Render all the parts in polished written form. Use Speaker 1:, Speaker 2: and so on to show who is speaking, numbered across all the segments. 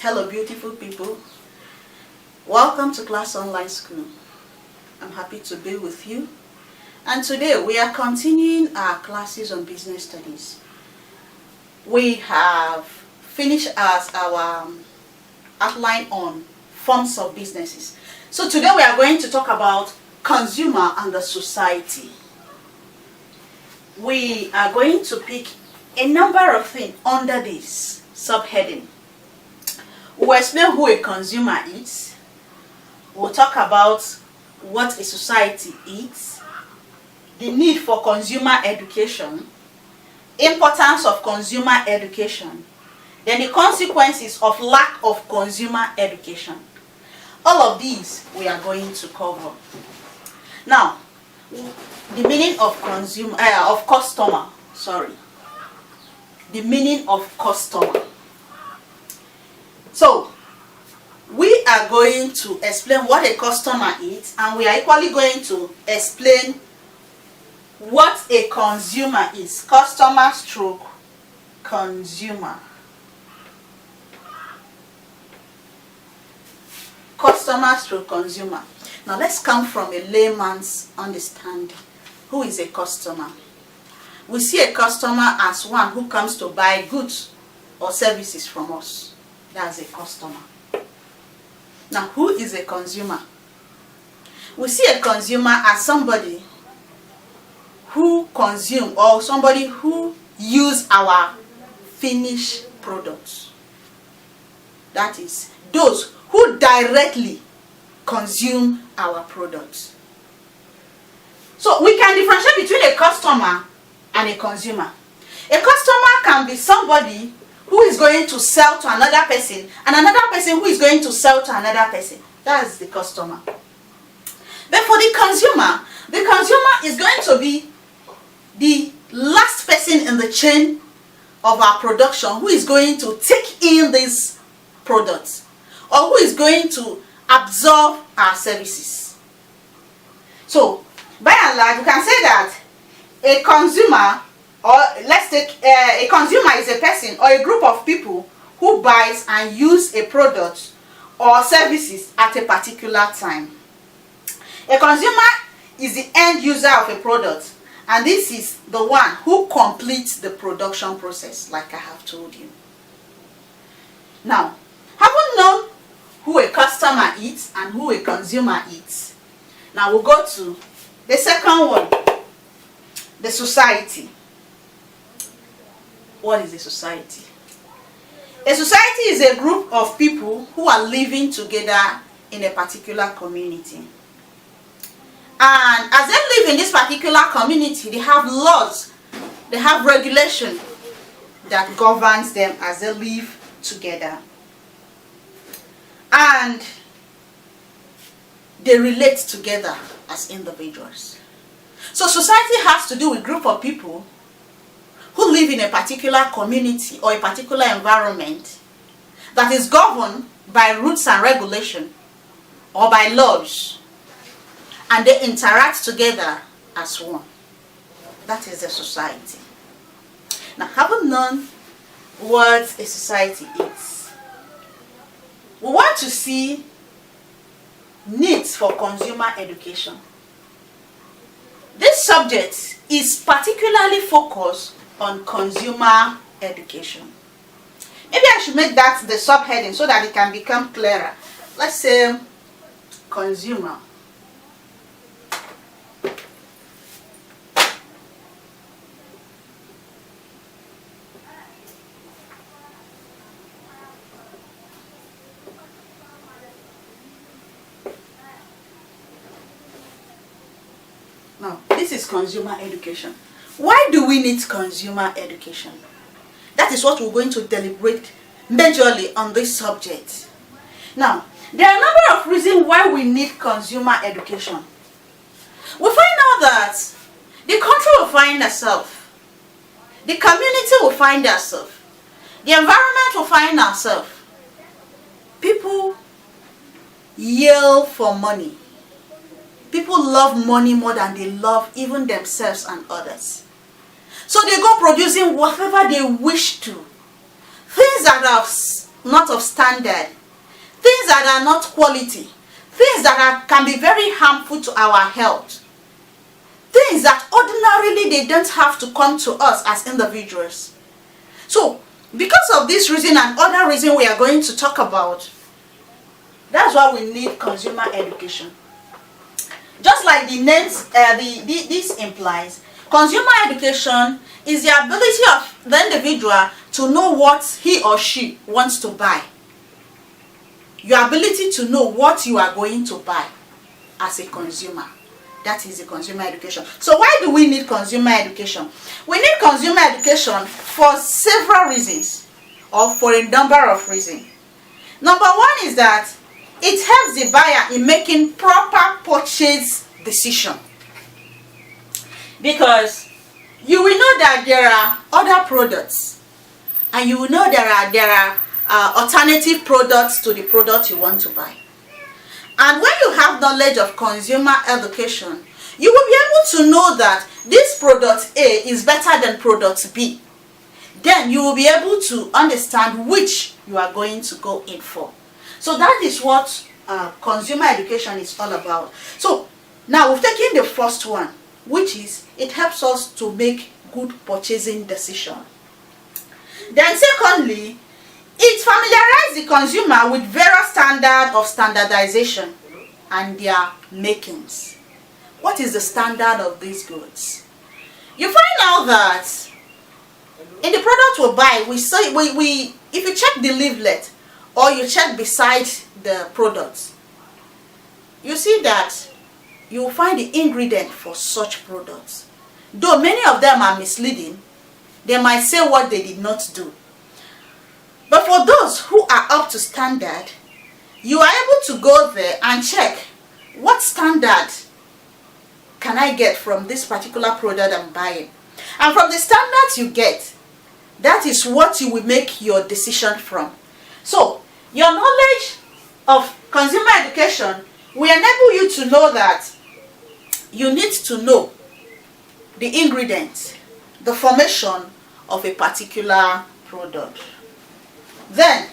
Speaker 1: Hello beautiful people, welcome to Class Online School. I'm happy to be with you, and today we are continuing our classes on business studies. We have finished our outline on forms of businesses. So today we are going to talk about consumer and the society. We are going to pick a number of things under this subheading. We'll explain who a consumer is. We'll talk about what a society is, the need for consumer education, importance of consumer education, then the consequences of lack of consumer education. All of these we are going to cover. Now, the meaning of customer. The meaning of customer. So, we are going to explain what a customer is, and we are equally going to explain what a consumer is. Customer stroke consumer. Customer stroke consumer. Now let's come from a layman's understanding. Who is a customer? We see a customer as one who comes to buy goods or services from us. That's a customer. Now, who is a consumer? We see a consumer as somebody who consume or somebody who use our finished products. That is, those who directly consume our products. So we can differentiate between a customer and a consumer. A customer can be somebody who is going to sell to another person, and another person who is going to sell to another person. That is the customer. But for the consumer is going to be the last person in the chain of our production who is going to take in these products, or who is going to absorb our services. So, by and large, we can say that a consumer, or let's take a consumer is a person or a group of people who buys and use a product or services at a particular time. A consumer is the end user of a product, and this is the one who completes the production process, like I have told you. Now, having known who a customer is and who a consumer is, now we'll go to the second one, the society. What is a society? A society is a group of people who are living together in a particular community. And as they live in this particular community, they have laws, they have regulation that governs them as they live together. And they relate together as individuals. So society has to do with a group of people who live in a particular community or a particular environment that is governed by rules and regulation or by laws, and they interact together as one. That is a society. Now, having known what a society is, we want to see needs for consumer education. This subject is particularly focused on consumer education. Maybe I should make that the subheading so that it can become clearer. Let's say consumer. Now, this is consumer education. Why do we need consumer education? That is what we're going to deliberate majorly on this subject. Now, there are a number of reasons why we need consumer education. We find out that the country will find herself, the community will find herself, the environment will find ourselves. People yell for money. People love money more than they love even themselves and others. So they go producing whatever they wish to. Things that are not of standard, things that are not quality, things that can be very harmful to our health, things that ordinarily they don't have to come to us as individuals. So, because of this reason and other reason we are going to talk about, that's why we need consumer education. Just like the name this implies, consumer education is the ability of the individual to know what he or she wants to buy. Your ability to know what you are going to buy as a consumer. That is the consumer education. So why do we need consumer education? We need consumer education for several reasons, or for a number of reasons. Number one is that it helps the buyer in making proper purchase decision. Because you will know that there are other products, and you will know there are alternative products to the product you want to buy. And when you have knowledge of consumer education, you will be able to know that this product A is better than product B. Then you will be able to understand which you are going to go in for. So that is what consumer education is all about. So now we've taken the first one, which is it helps us to make good purchasing decision. Then secondly, it familiarizes the consumer with various standards of standardization and their makings. What is the standard of these goods? You find out that in the product we buy, if you check the leaflet or you check beside the product, you see that you will find the ingredient for such products. Though many of them are misleading, they might say what they did not do. But for those who are up to standard, you are able to go there and check what standard can I get from this particular product I'm buying. And from the standards you get, that is what you will make your decision from. So, your knowledge of consumer education will enable you to know that you need to know the ingredients, the formation of a particular product. Then,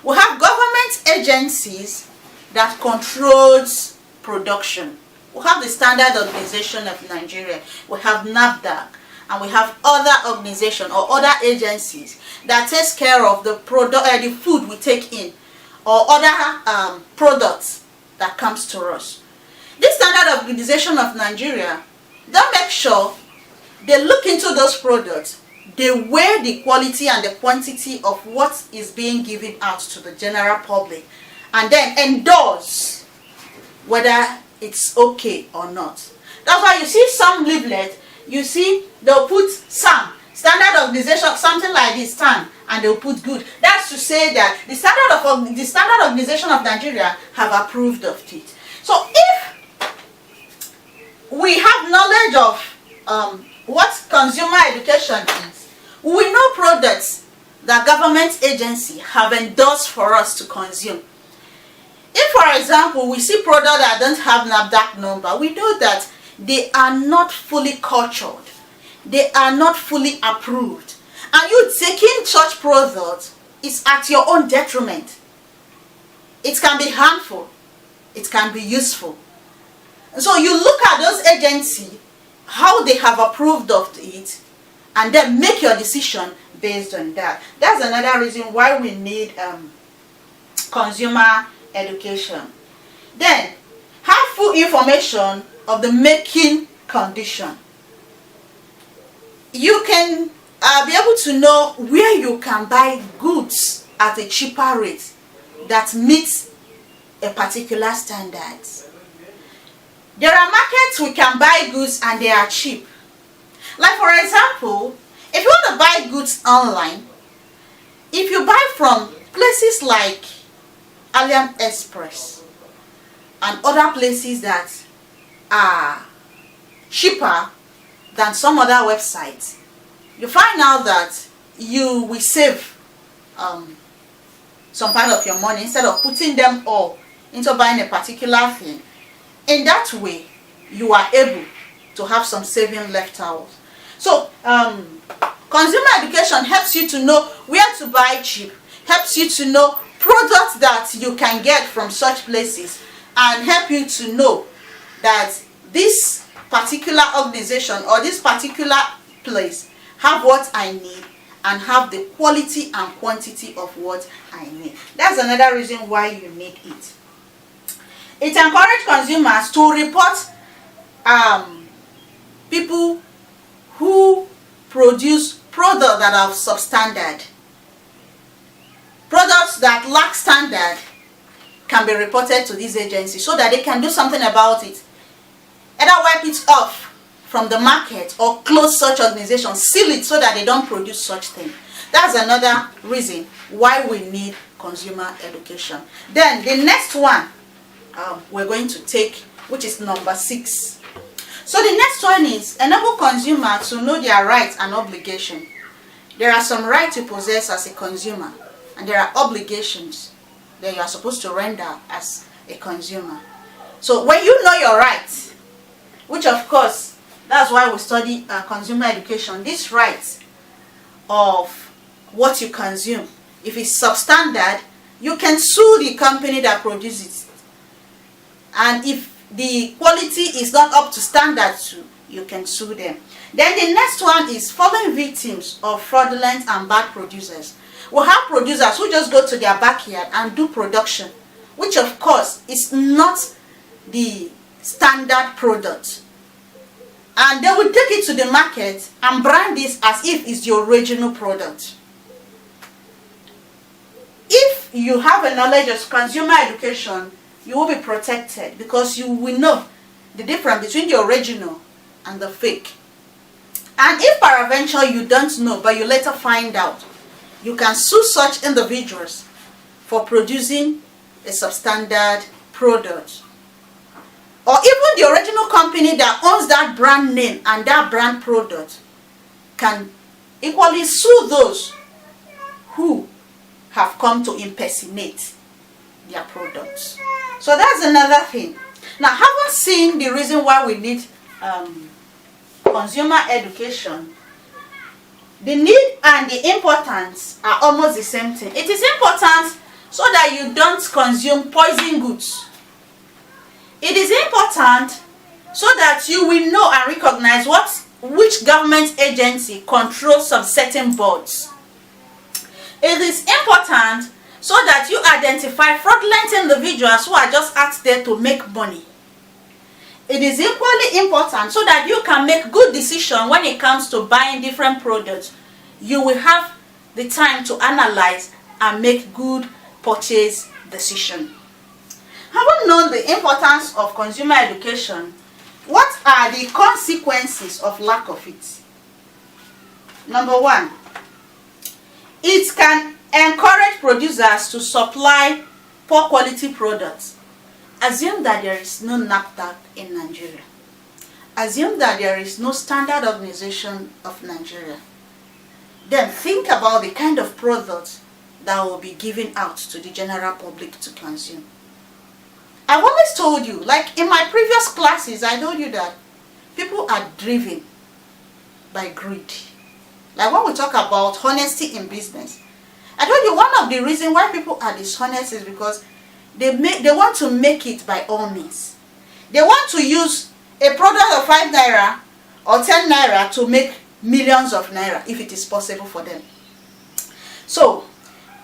Speaker 1: we have government agencies that controls production. We have the Standard Organization of Nigeria, we have NAFDAC, and we have other organizations or other agencies that takes care of the product, the food we take in, or other products that comes to us. This Standard Organization of Nigeria, they make sure they look into those products, they weigh the quality and the quantity of what is being given out to the general public, and then endorse whether it's okay or not. That's why you see some leaflet, you see they'll put SAN, Standard Organization, something like this, SAN, and they'll put good. That's to say that the Standard Organization of Nigeria have approved of it. So if we have knowledge of what consumer education is, we will know products that government agency have endorsed for us to consume. If, for example, we see products that don't have NAFDAC number, we know that they are not fully cultured, they are not fully approved, and you taking such products is at your own detriment. It can be harmful, it can be useful. And so you look at those agencies, how they have approved of it, and then make your decision based on that. That's another reason why we need consumer education. Then, have full information of the making condition. You can be able to know where you can buy goods at a cheaper rate that meets a particular standard. There are markets we can buy goods and they are cheap. Like, for example, if you want to buy goods online, if you buy from places like AliExpress and other places that are cheaper than some other websites, you find out that you will save some part of your money instead of putting them all into buying a particular thing. In that way, you are able to have some saving left out. So, consumer education helps you to know where to buy cheap, helps you to know products that you can get from such places, and help you to know that this particular organization or this particular place have what I need and have the quality and quantity of what I need. That's another reason why you need it. It encourages consumers to report people who produce products that are substandard. Products that lack standard can be reported to these agencies so that they can do something about it. Either wipe it off from the market or close such organizations, seal it so that they don't produce such thing. That's another reason why we need consumer education. Then the next one we're going to take, which is number 6. So the next one is enable consumers to know their rights and obligations. There are some rights you possess as a consumer, and there are obligations that you are supposed to render as a consumer. So when you know your rights, which of course, that's why we study consumer education, these rights of what you consume. If it's substandard, you can sue the company that produces it. And if the quality is not up to standard too, you can sue them. Then the next one is falling victims of fraudulent and bad producers. We have producers who just go to their backyard and do production, which of course is not the standard product. And they will take it to the market and brand this as if it's the original product. If you have a knowledge of consumer education, you will be protected because you will know the difference between the original and the fake. And if peradventure you don't know, but you later find out, you can sue such individuals for producing a substandard product. Or even the original company that owns that brand name and that brand product can equally sue those who have come to impersonate their products. So that's another thing. Now, having seen the reason why we need consumer education, the need and the importance are almost the same thing. It is important so that you don't consume poison goods. It is important so that you will know and recognize which government agency controls some certain boards. It is important so that you identify fraudulent individuals who are just out there to make money. It is equally important so that you can make good decisions when it comes to buying different products. You will have the time to analyze and make good purchase decisions. Having known the importance of consumer education, what are the consequences of lack of it? Number 1, it can encourage producers to supply poor quality products. Assume that there is no NAFDAC in Nigeria. Assume that there is no standard organization of Nigeria. Then think about the kind of products that will be given out to the general public to consume. I've always told you, like in my previous classes, I told you that people are driven by greed. Like when we talk about honesty in business, I told you one of the reasons why people are dishonest is because they want to make it by all means. They want to use a product of 5 naira or 10 naira to make millions of naira if it is possible for them. So,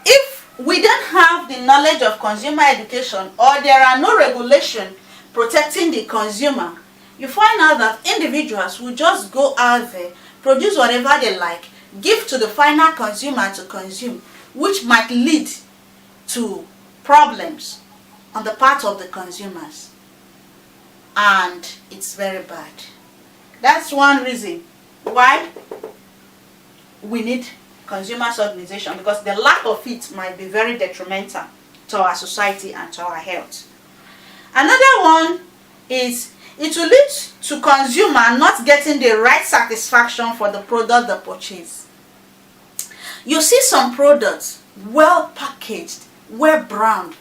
Speaker 1: if we don't have the knowledge of consumer education or there are no regulations protecting the consumer, you find out that individuals will just go out there, produce whatever they like, give to the final consumer to consume, which might lead to problems on the part of the consumers. And it's very bad. That's one reason why we need consumers organization, because the lack of it might be very detrimental to our society and to our health. Another one is it will lead to consumer not getting the right satisfaction for the product they purchase. You see some products well packaged, well branded,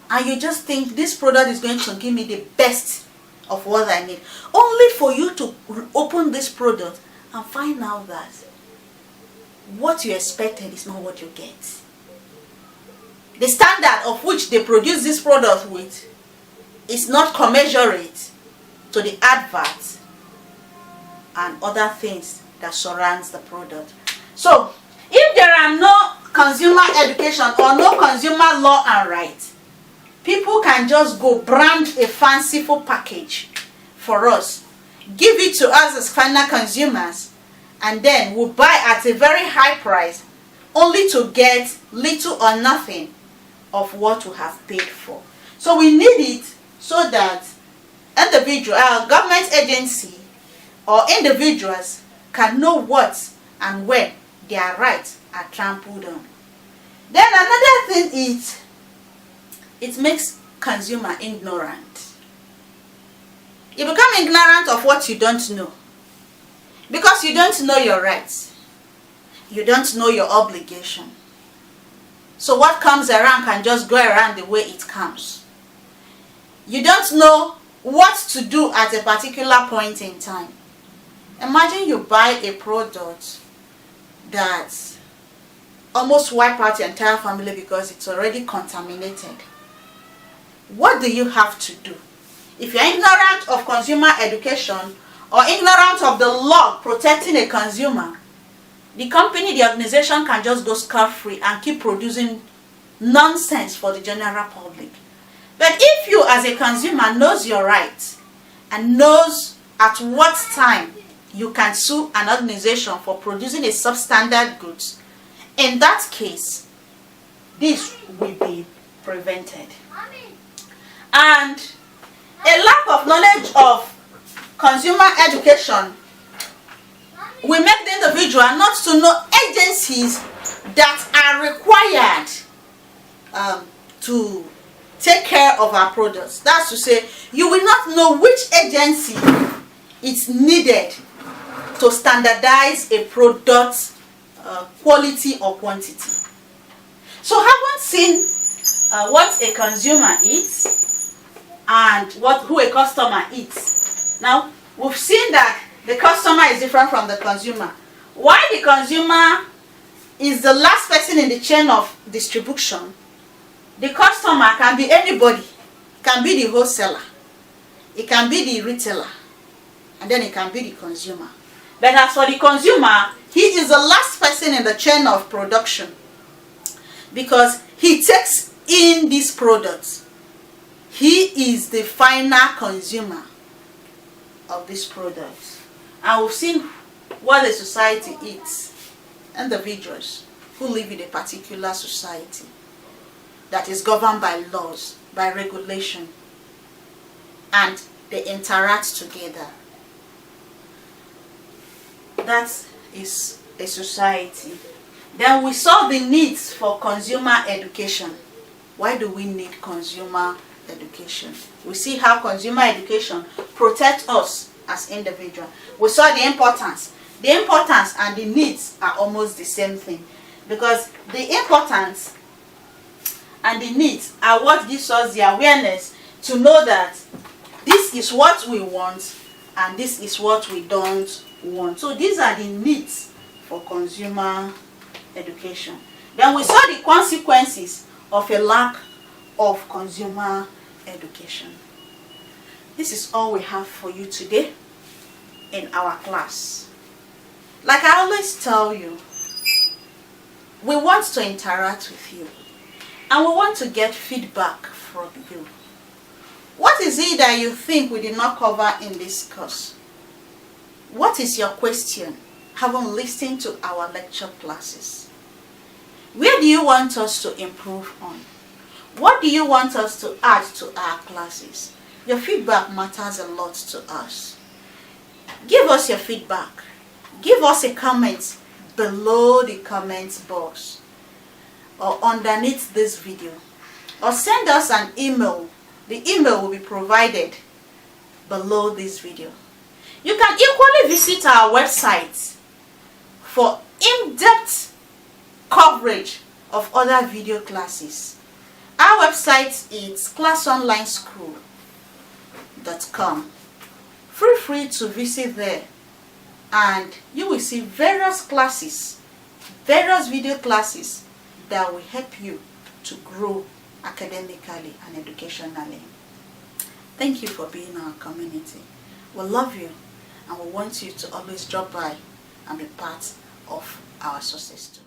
Speaker 1: and you just think this product is going to give me the best of what I need, only for you to open this product and find out that what you expected is not what you get. the standard of which they produce this product with is not commensurate to the advert and other things that surrounds the product. So, if there are no consumer education or no consumer law and rights, people can just go brand a fanciful package for us, give it to us as final consumers, and then we'll buy at a very high price only to get little or nothing of what we have paid for. So we need it so that individual, government agency or individuals can know what and when their rights are trampled on. Then another thing is, it makes consumer ignorant. You become ignorant of what you don't know, because you don't know your rights, you don't know your obligation. So what comes around can just go around the way it comes. You don't know what to do at a particular point in time. Imagine you buy a product that almost wipe out your entire family because it's already contaminated. What do you have to do? If you're ignorant of consumer education or ignorant of the law protecting a consumer, the company, the organization can just go scot-free and keep producing nonsense for the general public. But if you as a consumer knows your rights and knows at what time you can sue an organization for producing a substandard goods, in that case, this will be prevented. And a lack of knowledge of consumer education will make the individual not to know agencies that are required to take care of our products. That's to say, you will not know which agency is needed to standardize a product quality or quantity. So haven't seen what a consumer eats and who a customer eats. Now, we've seen that the customer is different from the consumer. Why the consumer is the last person in the chain of distribution, the customer can be anybody. It can be the wholesaler, it can be the retailer, and then it can be the consumer. But as for the consumer, he is the last person in the chain of production because he takes in these products. He is the final consumer of these products. And we've seen what a society is. Individuals who live in a particular society that is governed by laws, by regulation, and they interact together. That is a society. Then we saw the needs for consumer education. Why do we need consumer education? We see how consumer education protects us as individuals. We saw the importance. The importance and the needs are almost the same thing, because the importance and the needs are what gives us the awareness to know that this is what we want and this is what we don't want. So these are the needs for consumer education. Then we saw the consequences of a lack of consumer education. This is all we have for you today in our class. Like I always tell you, we want to interact with you and we want to get feedback from you. What is it that you think we did not cover in this course? What is your question, having listened to our lecture classes? Where do you want us to improve on? What do you want us to add to our classes? Your feedback matters a lot to us. Give us your feedback. Give us a comment below the comments box or underneath this video, or send us an email. The email will be provided below this video. You can equally visit our website for in-depth coverage of other video classes. Our website is classonlineschool.com. Feel free to visit there and you will see various classes, various video classes that will help you to grow academically and educationally. Thank you for being in our community. We love you and we want you to always drop by and be part of our success too.